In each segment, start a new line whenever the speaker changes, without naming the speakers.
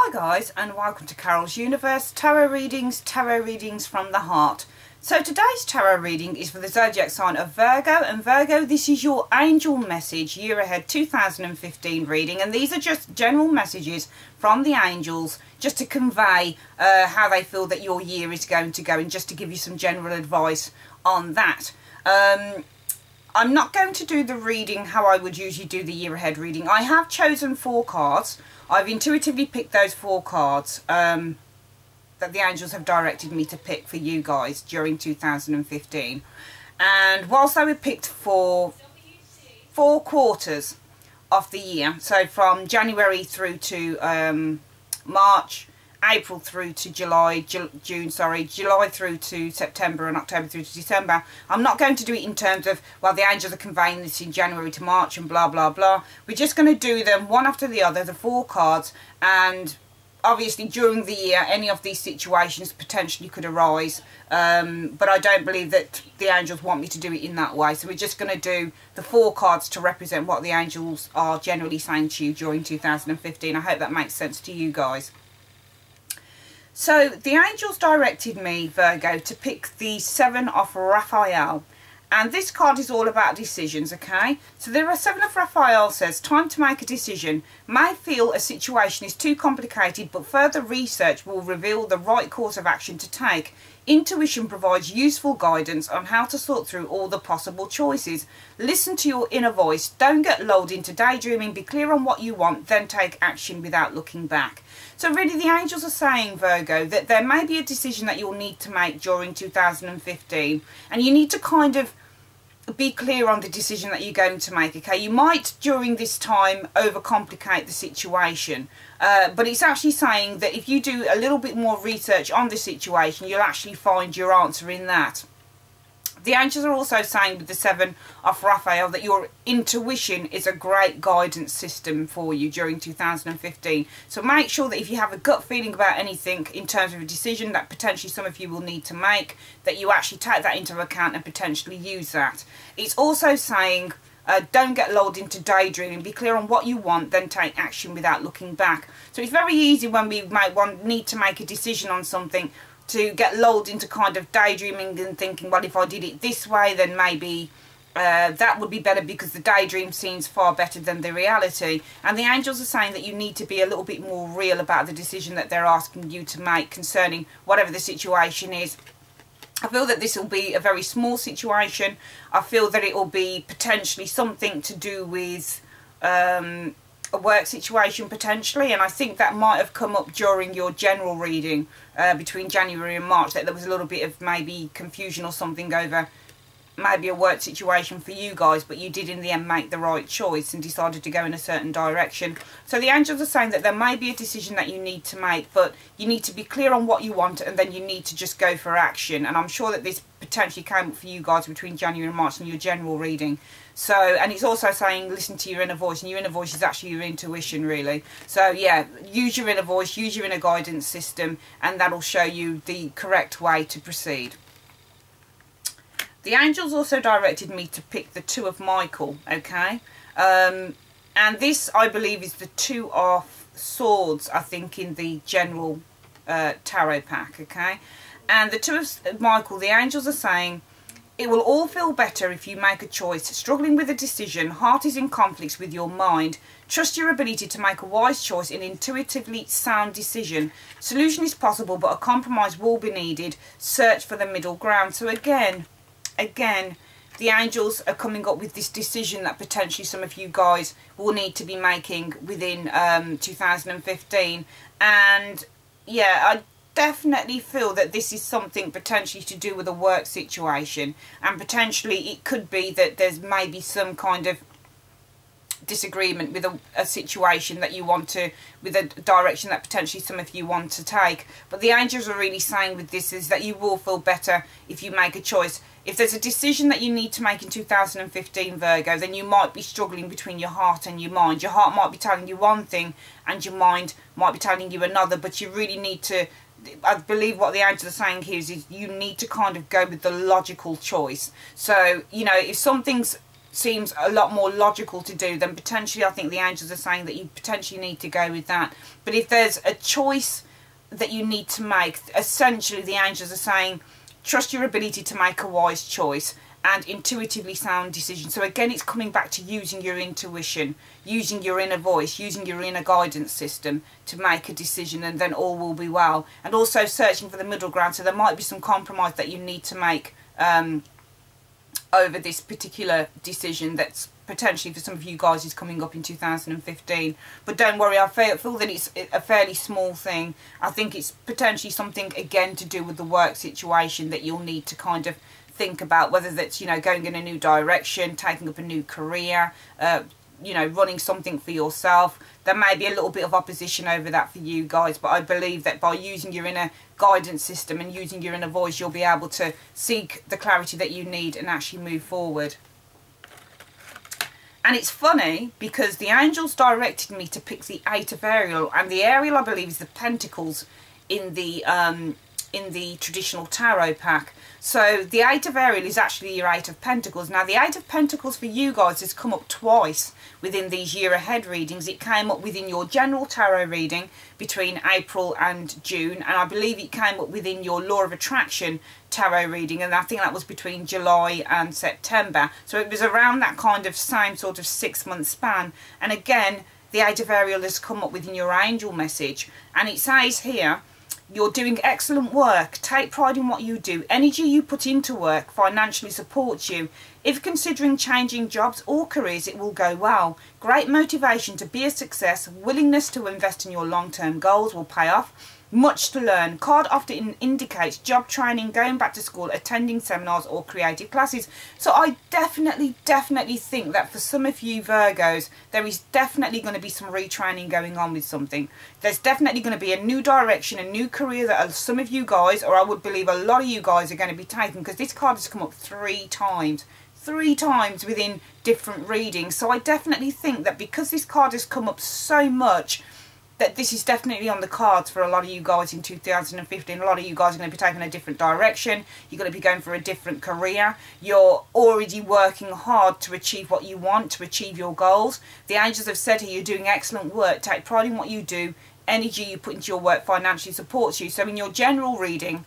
Hi guys, and welcome to Carol's Universe Tarot Readings from the Heart. So today's tarot reading is for the zodiac sign of Virgo, and Virgo, this is your angel message year ahead 2015 reading, and these are just general messages from the angels just to convey how they feel that your year is going to go, and just to give you some general advice on that. I'm not going to do the reading how I would usually do the year ahead reading. I have chosen 4 cards. I've intuitively picked those 4 cards that the angels have directed me to pick for you guys during 2015. And whilst they were picked for 4 quarters of the year, so from January through to March, April through to July through to September, and October through to December. I'm not going to do it in terms of, well, the angels are conveying this in January to March and blah, blah, blah. We're just going to do them one after the other, the 4 cards, and obviously during the year, any of these situations potentially could arise, but I don't believe that the angels want me to do it in that way. So we're just going to do the 4 cards to represent what the angels are generally saying to you during 2015. I hope that makes sense to you guys. So the angels directed me, Virgo, to pick the 7 of Raphael. And this card is all about decisions, okay? So there are 7 of Raphael says, time to make a decision. May feel a situation is too complicated, but further research will reveal the right course of action to take. Intuition provides useful guidance on how to sort through all the possible choices. Listen to your inner voice. Don't get lulled into daydreaming. Be clear on what you want, then take action without looking back. So really the angels are saying, Virgo, that there may be a decision that you'll need to make during 2015. And you need to kind of be clear on the decision that you're going to make, okay? You might during this time overcomplicate the situation, but it's actually saying that if you do a little bit more research on the situation, you'll actually find your answer in that. The angels are also saying with the 7 of Raphael that your intuition is a great guidance system for you during 2015. So make sure that if you have a gut feeling about anything in terms of a decision that potentially some of you will need to make, that you actually take that into account and potentially use that. It's also saying don't get lulled into daydreaming. Be clear on what you want, then take action without looking back. So it's very easy when we need to make a decision on something to get lulled into kind of daydreaming and thinking, well, if I did it this way, then maybe that would be better, because the daydream seems far better than the reality. And the angels are saying that you need to be a little bit more real about the decision that they're asking you to make concerning whatever the situation is. I feel that this will be a very small situation. I feel that it will be potentially something to do with a work situation potentially, and I think that might have come up during your general reading between January and March, that there was a little bit of maybe confusion or something over maybe a work situation for you guys, but you did in the end make the right choice and decided to go in a certain direction. So the angels are saying that there may be a decision that you need to make, but you need to be clear on what you want, and then you need to just go for action. And I'm sure that this potentially came up for you guys between January and March in your general reading. So, and it's also saying listen to your inner voice, and your inner voice is actually your intuition, really. So yeah, use your inner voice, use your inner guidance system, and that'll show you the correct way to proceed. The angels also directed me to pick the 2 of Michael, okay? And this, I believe, is the 2 of Swords, I think, in the general tarot pack, okay? And the 2 of Michael, the angels are saying, it will all feel better if you make a choice. Struggling with a decision, heart is in conflicts with your mind. Trust your ability to make a wise choice, an intuitively sound decision. Solution is possible, but a compromise will be needed. Search for the middle ground. So again, the angels are coming up with this decision that potentially some of you guys will need to be making within 2015. And yeah, I definitely feel that this is something potentially to do with a work situation, and potentially it could be that there's maybe some kind of disagreement with a situation that you want to, with a direction that potentially some of you want to take. But the angels are really saying with this is that you will feel better if you make a choice. If there's a decision that you need to make in 2015, Virgo, then you might be struggling between your heart and your mind. Your heart might be telling you one thing and your mind might be telling you another, but you really need to, I believe what the angels are saying here is you need to kind of go with the logical choice. So, you know, if something's seems a lot more logical to do, then potentially I think the angels are saying that you potentially need to go with that. But if there's a choice that you need to make, essentially the angels are saying trust your ability to make a wise choice and intuitively sound decision. So again, it's coming back to using your intuition, using your inner voice, using your inner guidance system to make a decision, and then all will be well. And also searching for the middle ground. So there might be some compromise that you need to make over this particular decision that's potentially for some of you guys is coming up in 2015. But don't worry, I feel that it's a fairly small thing. I think it's potentially something again to do with the work situation that you'll need to kind of think about, whether that's, you know, going in a new direction, taking up a new career, you know, running something for yourself. There may be a little bit of opposition over that for you guys, but I believe that by using your inner guidance system and using your inner voice, you'll be able to seek the clarity that you need and actually move forward. And it's funny because the angels directed me to pick the 8 of Ariel, and the Ariel I believe is the Pentacles in the traditional tarot pack. So the 8 of Ariel is actually your 8 of Pentacles. Now the 8 of Pentacles for you guys has come up twice within these year ahead readings. It came up within your general tarot reading between April and June, and I believe it came up within your Law of Attraction tarot reading, and I think that was between July and September. So it was around that kind of same sort of 6-month span. And again, the 8 of Ariel has come up within your angel message, and it says here, you're doing excellent work. Take pride in what you do. Energy you put into work financially supports you. If considering changing jobs or careers, it will go well. Great motivation to be a success. Willingness to invest in your long-term goals will pay off. Much to learn. Card often indicates job training, going back to school, attending seminars or creative classes. So I definitely think that for some of you Virgos, there is definitely going to be some retraining going on with something. There's definitely going to be a new direction, a new career that some of you guys, or I would believe a lot of you guys, are going to be taking, because this card has come up 3 times. 3 times within different readings. So I definitely think that because this card has come up so much, that this is definitely on the cards for a lot of you guys in 2015. A lot of you guys are going to be taking a different direction. You're going to be going for a different career. You're already working hard to achieve what you want, to achieve your goals. The angels have said here, you're doing excellent work. Take pride in what you do. Energy you put into your work financially supports you. So in your general reading,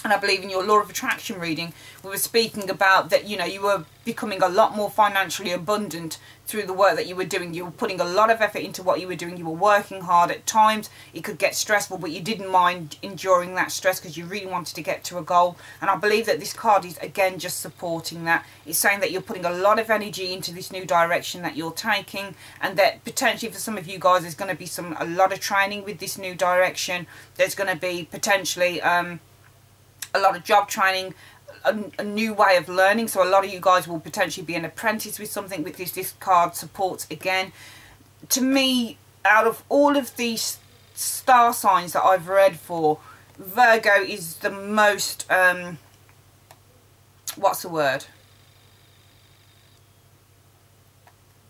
and I believe in your Law of Attraction reading, we were speaking about that, you know, you were becoming a lot more financially abundant through the work that you were doing. You were putting a lot of effort into what you were doing. You were working hard. At times it could get stressful, but you didn't mind enduring that stress because you really wanted to get to a goal. And I believe that this card is again just supporting that. It's saying that you're putting a lot of energy into this new direction that you're taking, and that potentially for some of you guys there's going to be a lot of training with this new direction. There's going to be potentially a lot of job training, a new way of learning. So a lot of you guys will potentially be an apprentice with something with this card supports again. To me, out of all of these star signs that I've read for, Virgo is the most, what's the word?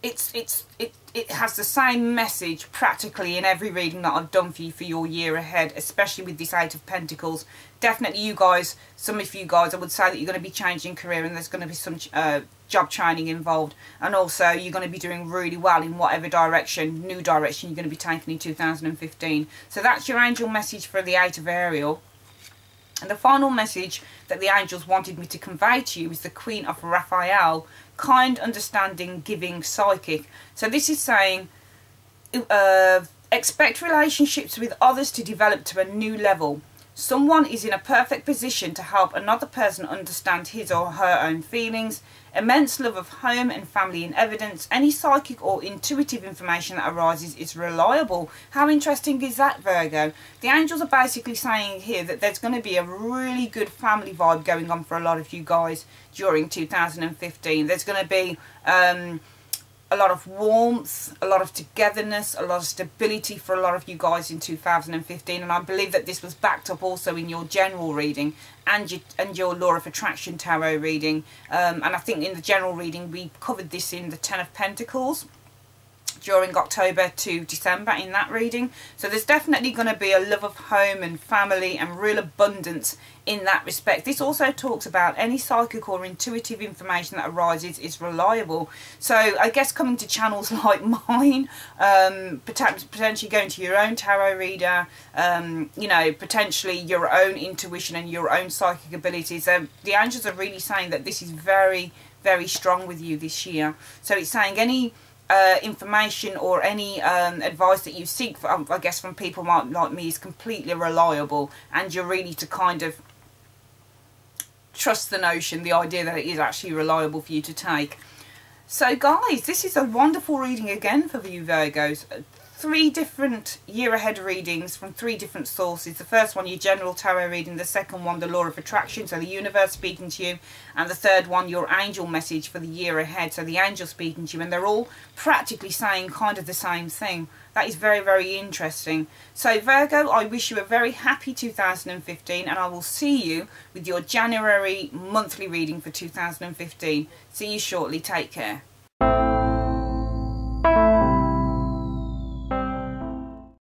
It has the same message practically in every reading that I've done for you for your year ahead, especially with this 8 of Pentacles. Definitely you guys, some of you guys, I would say that you're going to be changing career, and there's going to be some job training involved, and also you're going to be doing really well in whatever direction, new direction you're going to be taking in 2015. So that's your angel message for the 8 of Ariel. And the final message that the angels wanted me to convey to you is the Queen of Raphael, kind, understanding, giving, psychic. So this is saying expect relationships with others to develop to a new level. Someone is in a perfect position to help another person understand his or her own feelings. Immense love of home and family in evidence. Any psychic or intuitive information that arises is reliable. How interesting is that, Virgo? The angels are basically saying here that there's going to be a really good family vibe going on for a lot of you guys during 2015. There's going to be a lot of warmth, a lot of togetherness, a lot of stability for a lot of you guys in 2015. And I believe that this was backed up also in your general reading and your Law of Attraction tarot reading. And I think in the general reading we covered this in the 10 of Pentacles. during October to December in that reading. So there's definitely going to be a love of home and family and real abundance in that respect. This also talks about any psychic or intuitive information that arises is reliable. So I guess coming to channels like mine, potentially going to your own tarot reader, you know, potentially your own intuition and your own psychic abilities. The angels are really saying that this is very, very strong with you this year. So it's saying any information or any advice that you seek, I guess, from people like me is completely reliable, and you're really to kind of trust the notion, the idea that it is actually reliable for you to take. So guys, this is a wonderful reading again for you Virgos. 3 different year ahead readings from 3 different sources. The first one, your general tarot reading. The second one, the law of attraction, so the universe speaking to you. And the third one, your angel message for the year ahead, so the angel speaking to you. And they're all practically saying kind of the same thing. That is very, very interesting. So Virgo, I wish you a very happy 2015, and I will see you with your January monthly reading for 2015. See you shortly. Take care.